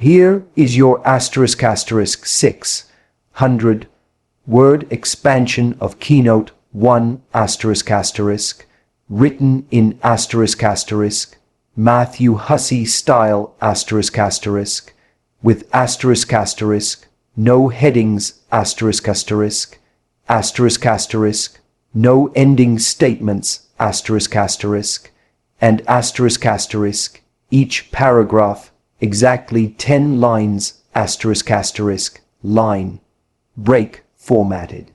Here is your *** 600 word expansion of keynote 1 ***, written in *** Matthew Hussey style ***, with ***, no headings ***, no ending statements and each paragraph exactly 10 lines ***, break formatted.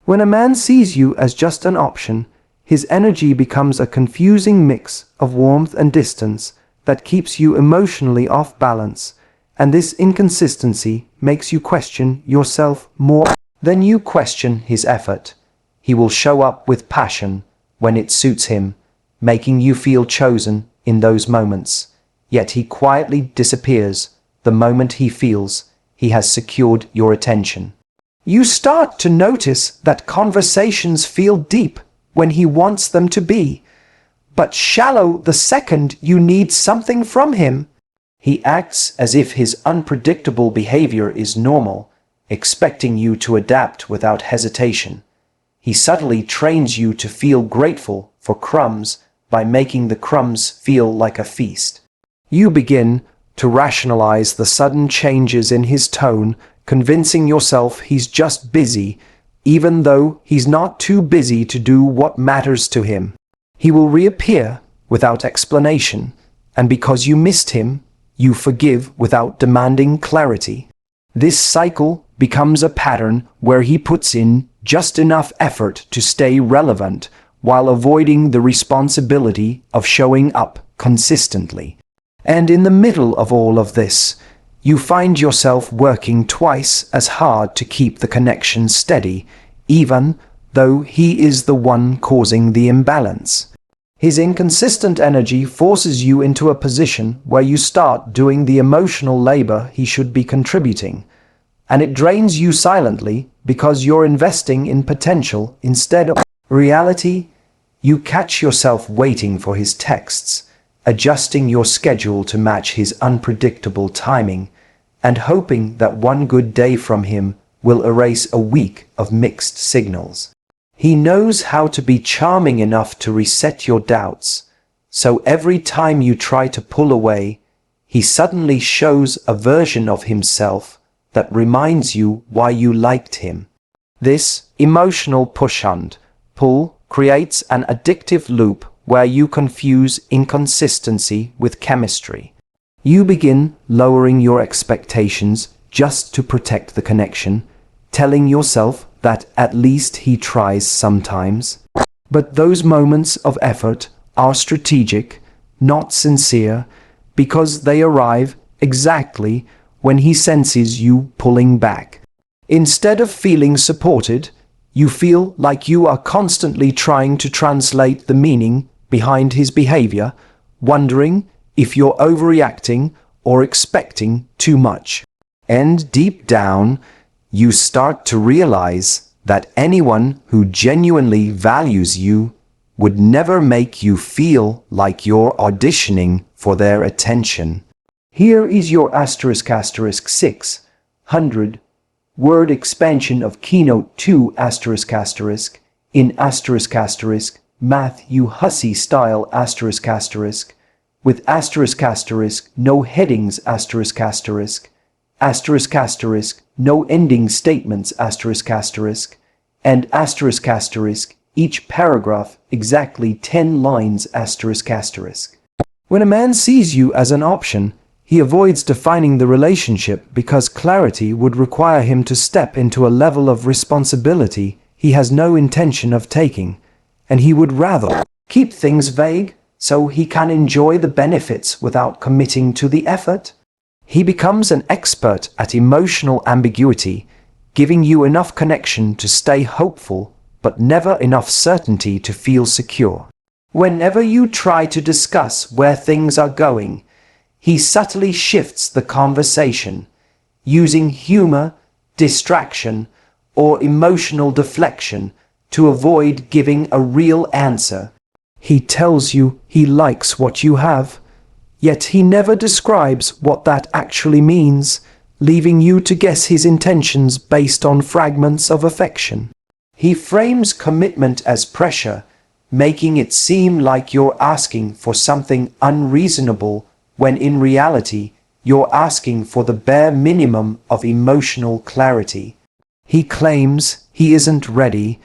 When a man sees you as just an option, his energy becomes a confusing mix of warmth and distance that keeps you emotionally off balance, and this inconsistency makes you question yourself more than you question his effort. He will show up with passion when it suits him, making you feel chosen in those moments, yet he quietly disappears the moment he feels he has secured your attention. You start to notice that conversations feel deep when he wants them to be, but shallow the second you need something from him. He acts as if his unpredictable behavior is normal, expecting you to adapt without hesitation. He subtly trains you to feel grateful for crumbs by making the crumbs feel like a feast. You begin to rationalize the sudden changes in his tone, convincing yourself he's just busy, even though he's not too busy to do what matters to him. He will reappear without explanation, and because you missed him, you forgive without demanding clarity. This cycle becomes a pattern where he puts in just enough effort to stay relevant while avoiding the responsibility of showing up consistently. And in the middle of all of this, you find yourself working twice as hard to keep the connection steady, even though he is the one causing the imbalance. His inconsistent energy forces you into a position where you start doing the emotional labor he should be contributing, and it drains you silently because you're investing in potential instead of reality. You catch yourself waiting for his texts, adjusting your schedule to match his unpredictable timing, and hoping that one good day from him will erase a week of mixed signals. He knows how to be charming enough to reset your doubts, so every time you try to pull away, he suddenly shows a version of himself that reminds you why you liked him. This emotional push and pull creates an addictive loop where you confuse inconsistency with chemistry. You begin lowering your expectations just to protect the connection, telling yourself that at least he tries sometimes. But those moments of effort are strategic, not sincere, because they arrive exactly when he senses you pulling back. Instead of feeling supported, you feel like you are constantly trying to translate the meaning behind his behavior, wondering if you're overreacting or expecting too much. And deep down, you start to realize that anyone who genuinely values you would never make you feel like you're auditioning for their attention. Here is your ** 600 word expansion of keynote 2 ** in ** Matthew Hussey style **, with ***, no headings ***, no ending statements and each paragraph exactly 10 lines ***. When a man sees you as an option, he avoids defining the relationship because clarity would require him to step into a level of responsibility he has no intention of taking, and he would rather keep things vague so he can enjoy the benefits without committing to the effort. He becomes an expert at emotional ambiguity, giving you enough connection to stay hopeful, but never enough certainty to feel secure. Whenever you try to discuss where things are going, he subtly shifts the conversation, using humor, distraction, or emotional deflection to avoid giving a real answer. He tells you he likes what you have, Yet he never describes what that actually means, leaving you to guess his intentions based on fragments of affection. He frames commitment as pressure, making it seem like you're asking for something unreasonable when in reality you're asking for the bare minimum of emotional clarity. He claims he isn't ready,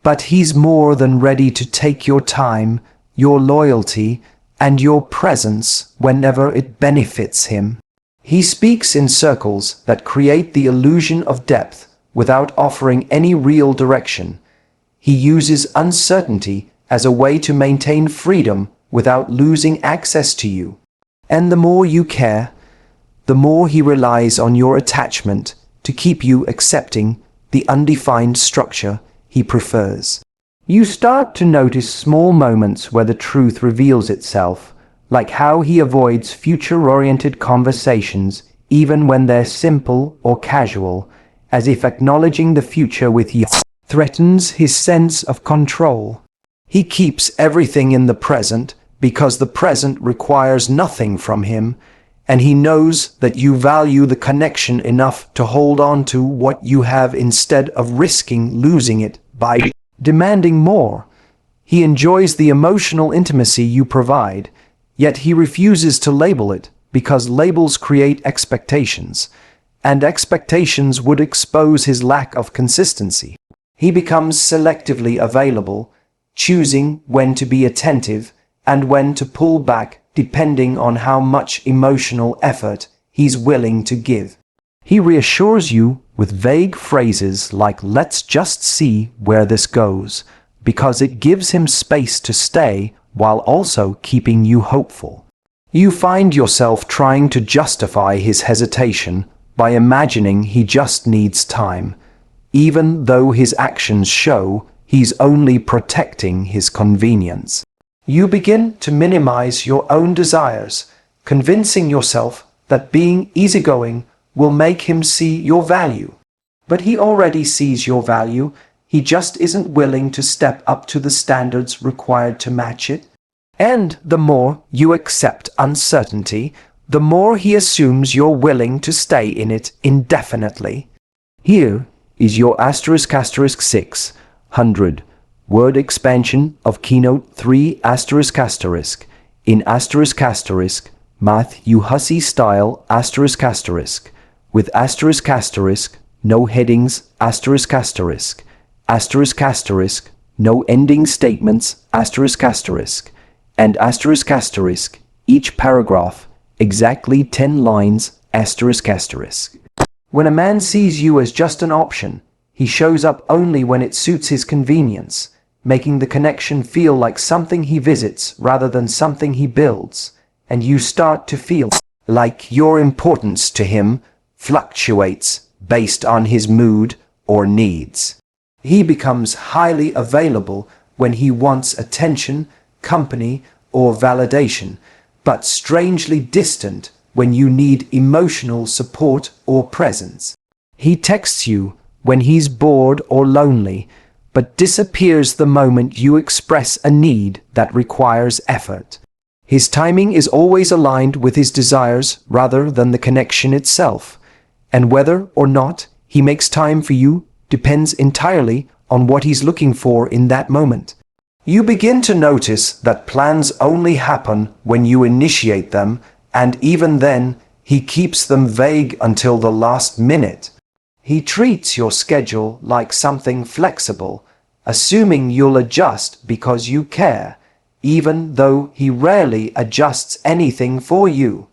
but he's more than ready to take your time, your loyalty, and your presence whenever it benefits him. He speaks in circles that create the illusion of depth without offering any real direction. He uses uncertainty as a way to maintain freedom without losing access to you. And the more you care, the more he relies on your attachment to keep you accepting the undefined structure he prefers. You start to notice small moments where the truth reveals itself, like how he avoids future-oriented conversations even when they're simple or casual, as if acknowledging the future with you threatens his sense of control. He keeps everything in the present because the present requires nothing from him, and he knows that you value the connection enough to hold on to what you have instead of risking losing it by demanding more. He enjoys the emotional intimacy you provide, yet he refuses to label it because labels create expectations, and expectations would expose his lack of consistency. He becomes selectively available, choosing when to be attentive and when to pull back depending on how much emotional effort he's willing to give. He reassures you with vague phrases like "let's just see where this goes," because it gives him space to stay while also keeping you hopeful. You find yourself trying to justify his hesitation by imagining he just needs time, even though his actions show he's only protecting his convenience. You begin to minimize your own desires, convincing yourself that being easygoing will make him see your value. But he already sees your value, he just isn't willing to step up to the standards required to match it. And the more you accept uncertainty, the more he assumes you're willing to stay in it indefinitely. Here is your **600 word expansion of Keynote 3**, in Matthew Hussey style **, with no headings **, no ending statements and each paragraph exactly 10 lines **. When a man sees you as just an option, he shows up only when it suits his convenience, making the connection feel like something he visits rather than something he builds, and you start to feel like your importance to him fluctuates based on his mood or needs. He becomes highly available when he wants attention, company, or validation, but strangely distant when you need emotional support or presence. He texts you when he's bored or lonely, but disappears the moment you express a need that requires effort. His timing is always aligned with his desires rather than the connection itself, and whether or not he makes time for you depends entirely on what he's looking for in that moment. You begin to notice that plans only happen when you initiate them, and even then, he keeps them vague until the last minute. He treats your schedule like something flexible, assuming you'll adjust because you care, even though he rarely adjusts anything for you.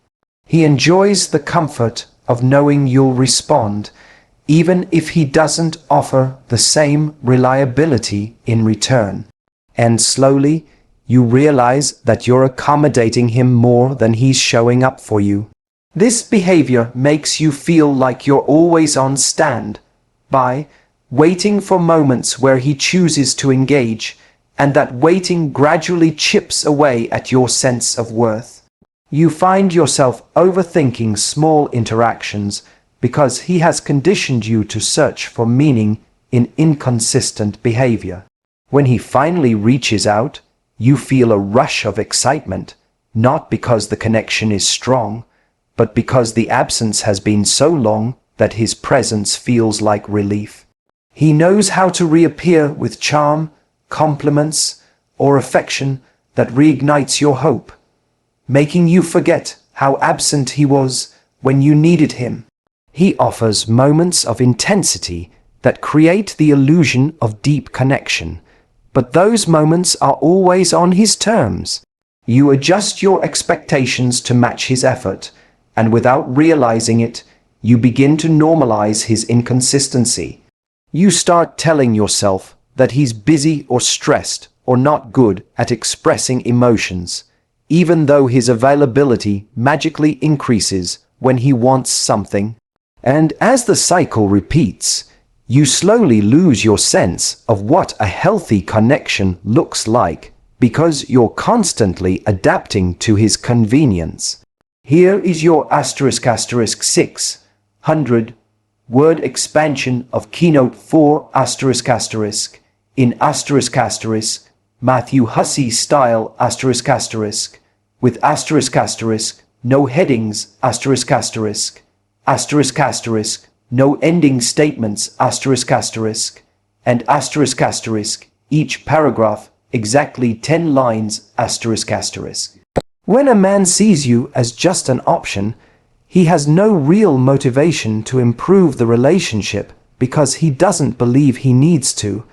He enjoys the comfort of knowing you'll respond, even if he doesn't offer the same reliability in return. And slowly, you realize that you're accommodating him more than he's showing up for you. This behavior makes you feel like you're always on standby, waiting for moments where he chooses to engage, and that waiting gradually chips away at your sense of worth. You find yourself overthinking small interactions because he has conditioned you to search for meaning in inconsistent behavior. When he finally reaches out, you feel a rush of excitement, not because the connection is strong, but because the absence has been so long that his presence feels like relief. He knows how to reappear with charm, compliments, or affection that reignites your hope, making you forget how absent he was when you needed him. He offers moments of intensity that create the illusion of deep connection, but those moments are always on his terms. You adjust your expectations to match his effort, and without realizing it, you begin to normalize his inconsistency. You start telling yourself that he's busy or stressed or not good at expressing emotions, even though his availability magically increases when he wants something. And as the cycle repeats, you slowly lose your sense of what a healthy connection looks like because you're constantly adapting to his convenience. Here is your *600 word expansion of Keynote 4**. In Matthew Hussey style with no headings no ending statements and each paragraph exactly 10 lines When a man sees you as just an option, he has no real motivation to improve the relationship because he doesn't believe he needs to,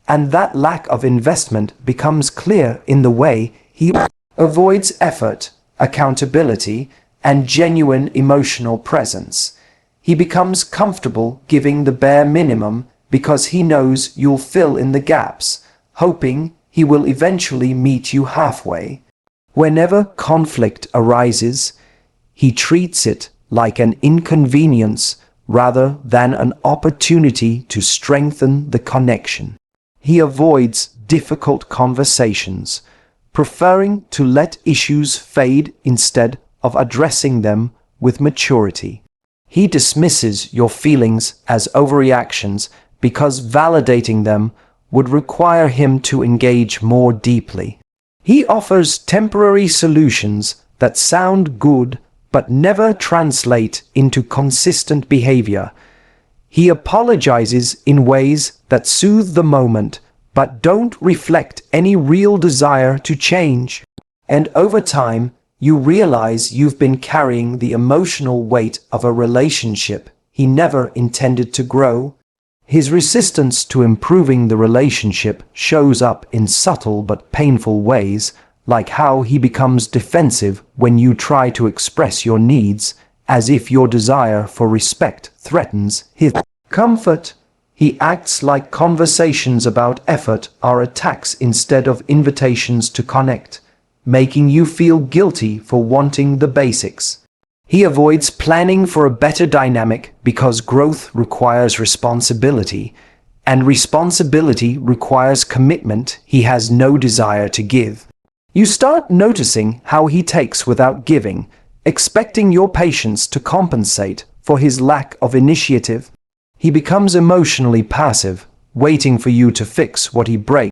and that lack of investment becomes clear in the way he avoids effort, accountability, and genuine emotional presence. He becomes comfortable giving the bare minimum because he knows you'll fill in the gaps, hoping he will eventually meet you halfway. Whenever conflict arises, he treats it like an inconvenience rather than an opportunity to strengthen the connection. He avoids difficult conversations, preferring to let issues fade instead of addressing them with maturity. He dismisses your feelings as overreactions because validating them would require him to engage more deeply. He offers temporary solutions that sound good but never translate into consistent behavior. He apologizes in ways that soothe the moment but don't reflect any real desire to change. And over time, you realize you've been carrying the emotional weight of a relationship he never intended to grow. His resistance to improving the relationship shows up in subtle but painful ways, like how he becomes defensive when you try to express your needs, as if your desire for respect threatens his comfort. He acts like conversations about effort are attacks instead of invitations to connect, making you feel guilty for wanting the basics. He avoids planning for a better dynamic because growth requires responsibility, and responsibility requires commitment he has no desire to give. You start noticing how he takes without giving, expecting your patience to compensate for his lack of initiative. He becomes emotionally passive, waiting for you to fix what he breaks.